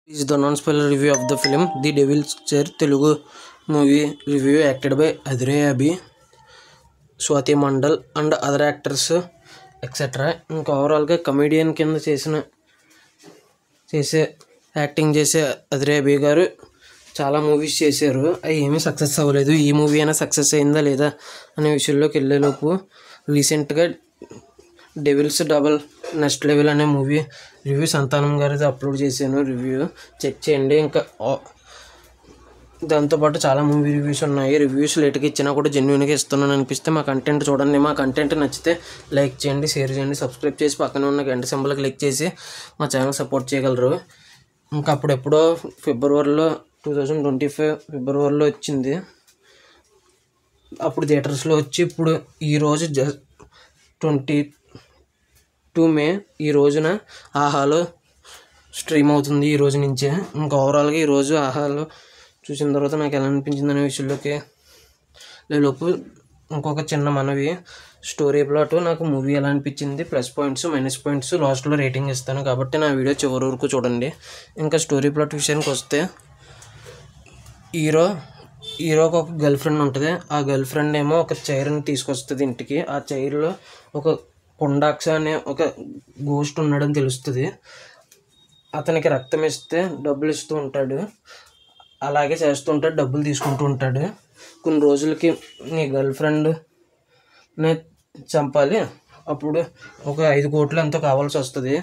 This is the non-spoiler review of the film The Devil's Chair Telugu movie review acted by Adrey Abhi, Swati Mandal and other actors etc. ఇంకా ఓవరాల్గా comedian కింద చేసే acting చేసే అద్రే అభి గారు చాలా movies చేశారు. అవి ఏమీ సక్సెస్ అవ్వలేదు. ఈ మూవీ అయినా సక్సెస్ అయిందా లేదా అనే విషయంలోకి వెళ్ళేలోపు రీసెంట్గా డెవిల్స్ డబల్ నెక్స్ట్ లెవెల్ అనే మూవీ రివ్యూ సంతానం గారిది అప్లోడ్ చేశాను. రివ్యూ చెక్ చేయండి. ఇంకా దాంతోపాటు చాలా మూవీ రివ్యూస్ ఉన్నాయి. రివ్యూస్ లేట్గా ఇచ్చినా కూడా జెన్యున్గా ఇస్తున్నాను అనిపిస్తే మా కంటెంట్ చూడండి. మా కంటెంట్ నచ్చితే లైక్ చేయండి, షేర్ చేయండి, సబ్స్క్రైబ్ చేసి పక్కన ఉన్న గంట సింబల్ క్లిక్ చేసి మా ఛానల్ సపోర్ట్ చేయగలరు. ఇంకా అప్పుడెప్పుడో ఫిబ్రవరిలో 2025 ఫిబ్రవరిలో వచ్చింది. అప్పుడు థియేటర్స్లో వచ్చి ఇప్పుడు ఈరోజు 22 మే ఈ రోజున ఆహాలో స్ట్రీమ్ అవుతుంది. ఈ రోజు నుంచే. ఇంకా ఓవరాల్గా ఈరోజు ఆహాలో చూసిన తర్వాత నాకు ఎలా అనిపించింది అనే విషయంలోకి లేలోపు ఇంకొక చిన్న మనవి. స్టోరీ ప్లాట్ నాకు మూవీ ఎలా అనిపించింది, ప్లస్ పాయింట్స్ మైనస్ పాయింట్స్ లాస్ట్లో రేటింగ్ ఇస్తాను కాబట్టి నా వీడియో చివరి వరకు చూడండి. ఇంకా స్టోరీ ప్లాట్ విషయానికి వస్తే హీరోకి ఒక గర్ల్ ఫ్రెండ్ ఉంటుంది. ఆ గర్ల్ ఫ్రెండ్ ఏమో ఒక చైర్ని తీసుకొస్తుంది ఇంటికి. ఆ చైర్లో ఒక కొండాక్ష అనే ఒక గోస్ట్ ఉన్నాడని తెలుస్తుంది. అతనికి రక్తం ఇస్తే డబ్బులు ఇస్తూ ఉంటాడు. అలాగే చేస్తూ ఉంటాడు, డబ్బులు తీసుకుంటూ ఉంటాడు. కొన్ని రోజులకి నీ గర్ల్ ఫ్రెండ్ని చంపాలి, అప్పుడు ఒక 5 కోట్లు ఎంతో కావాల్సి వస్తుంది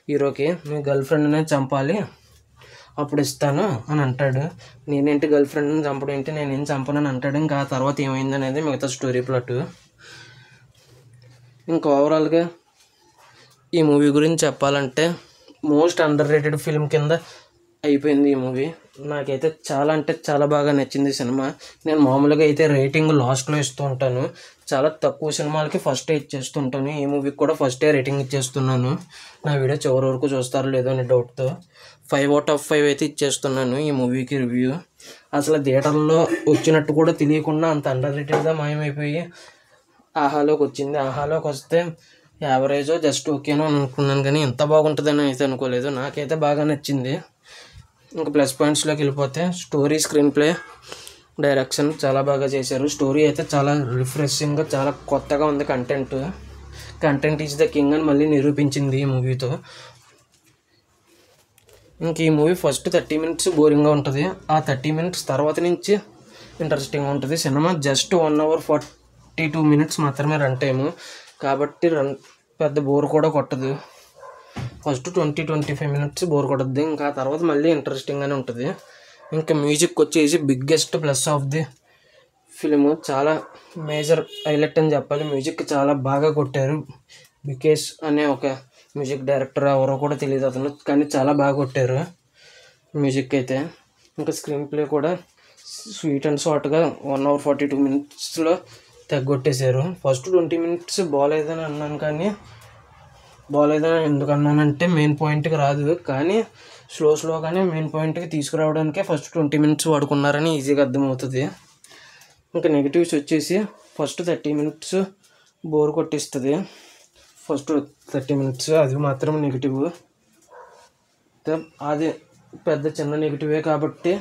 హీరోకి. నీ గర్ల్ ఫ్రెండ్ని చంపాలి, అప్పుడు ఇస్తాను అని అంటాడు. నేనేంటి గర్ల్ ఫ్రెండ్ని చంపడం ఏంటి, నేనేం చంపను అని అంటాడు. ఇంకా ఆ తర్వాత ఏమైంది అనేది మిగతా స్టోరీ ప్లాట్. ఇంకా ఓవరాల్గా ఈ మూవీ గురించి చెప్పాలంటే మోస్ట్ అండర్ రేటెడ్ ఫిల్మ్ కింద అయిపోయింది ఈ మూవీ. నాకైతే చాలా అంటే చాలా బాగా నచ్చింది సినిమా. నేను మామూలుగా అయితే రేటింగ్ లాస్ట్లో ఇస్తూ ఉంటాను. చాలా తక్కువ సినిమాలకి ఫస్టే ఇచ్చేస్తుంటాను. ఈ మూవీకి కూడా ఫస్టే రేటింగ్ ఇచ్చేస్తున్నాను. నా వీడియో చివరి వరకు చూస్తారో లేదో అనే డౌట్తో 5/5 అయితే ఇచ్చేస్తున్నాను ఈ మూవీకి రివ్యూ. అసలు థియేటర్లో వచ్చినట్టు కూడా తెలియకుండా అంత అండర్ రేటెడ్గా మాయమైపోయి ఆహాలోకి వచ్చింది. ఆహాలోకి వస్తే యావరేజో జస్ట్ ఓకేనో అని అనుకున్నాను, కానీ ఎంత బాగుంటుందని అయితే అనుకోలేదు. నాకైతే బాగా నచ్చింది. ఇంకా ప్లస్ పాయింట్స్లోకి వెళ్ళిపోతే స్టోరీ, స్క్రీన్ ప్లే, డైరెక్షన్ చాలా బాగా చేశారు. స్టోరీ అయితే చాలా రిఫ్రెషింగ్గా చాలా కొత్తగా ఉంది. కంటెంట్ ఈజ్ ద కింగ్ అని మళ్ళీ నిరూపించింది ఈ మూవీతో. ఇంక ఈ మూవీ ఫస్ట్ 30 minutes బోరింగ్గా ఉంటుంది. ఆ 30 minutes తర్వాత నుంచి ఇంట్రెస్టింగ్గా ఉంటుంది. సినిమా జస్ట్ 1 hour 42 minutes మాత్రమే రన్ టైము కాబట్టి పెద్ద బోర్ కూడా కొట్టదు. ఫస్ట్ 20-25 minutes బోర్ కొట్టద్దు. ఇంకా తర్వాత మళ్ళీ ఇంట్రెస్టింగ్గానే ఉంటుంది. ఇంకా మ్యూజిక్ వచ్చేసి biggest plus of the film. చాలా మేజర్ హైలైట్ అని చెప్పాలి. మ్యూజిక్ చాలా బాగా కొట్టారు. బికేష్ అనే ఒక మ్యూజిక్ డైరెక్టర్, ఎవరో కూడా తెలియదు అతను, కానీ చాలా బాగా కొట్టారు మ్యూజిక్ అయితే. ఇంకా స్క్రీన్ ప్లే కూడా స్వీట్ అండ్ షార్ట్గా 1 hour 42 minutesలో తగ్గొట్టేశారు. ఫస్ట్ 20 minutes బాగాలేదని అన్నాను, కానీ బాగాలేదని ఎందుకు అన్నానంటే మెయిన్ పాయింట్కి రాదు, కానీ స్లోగానే మెయిన్ పాయింట్కి తీసుకురావడానికే ఫస్ట్ 20 minutes వాడుకున్నారని ఈజీగా అర్థమవుతుంది. ఇంకా నెగిటివ్స్ వచ్చేసి ఫస్ట్ 30 minutes బోర్ కొట్టిస్తుంది. ఫస్ట్ 30 minutes అది మాత్రం నెగిటివ్. అది పెద్ద చిన్న నెగిటివే కాబట్టి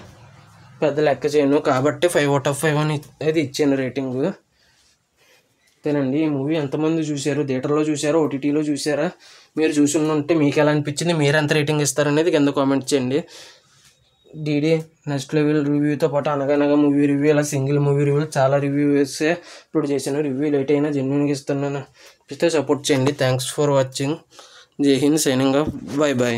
పెద్ద లెక్క చేయను, కాబట్టి 5/5 అని అది ఇచ్చాను రేటింగ్. అంతేనండి. ఈ మూవీ ఎంతమంది చూశారు, థియేటర్లో చూసారా, ఓటీటీలో చూసారా, మీరు చూసి ఉంటే మీకు ఎలా అనిపించింది, మీరు ఎంత రేటింగ్ ఇస్తారనేది కింద కామెంట్ చేయండి. డీడీ నెక్స్ట్ లెవెల్ రివ్యూతో పాటు అనగనగా మూవీ రివ్యూ, ఇలా సింగిల్ మూవీ రివ్యూలు చాలా రివ్యూస్ ఇప్పుడు చేశాను. రివ్యూ లేట్ అయినా జెన్యున్గా ఇస్తున్నాను. ఇస్తే సపోర్ట్ చేయండి. Thanks for watching. జై హింద్. Signing off. బై.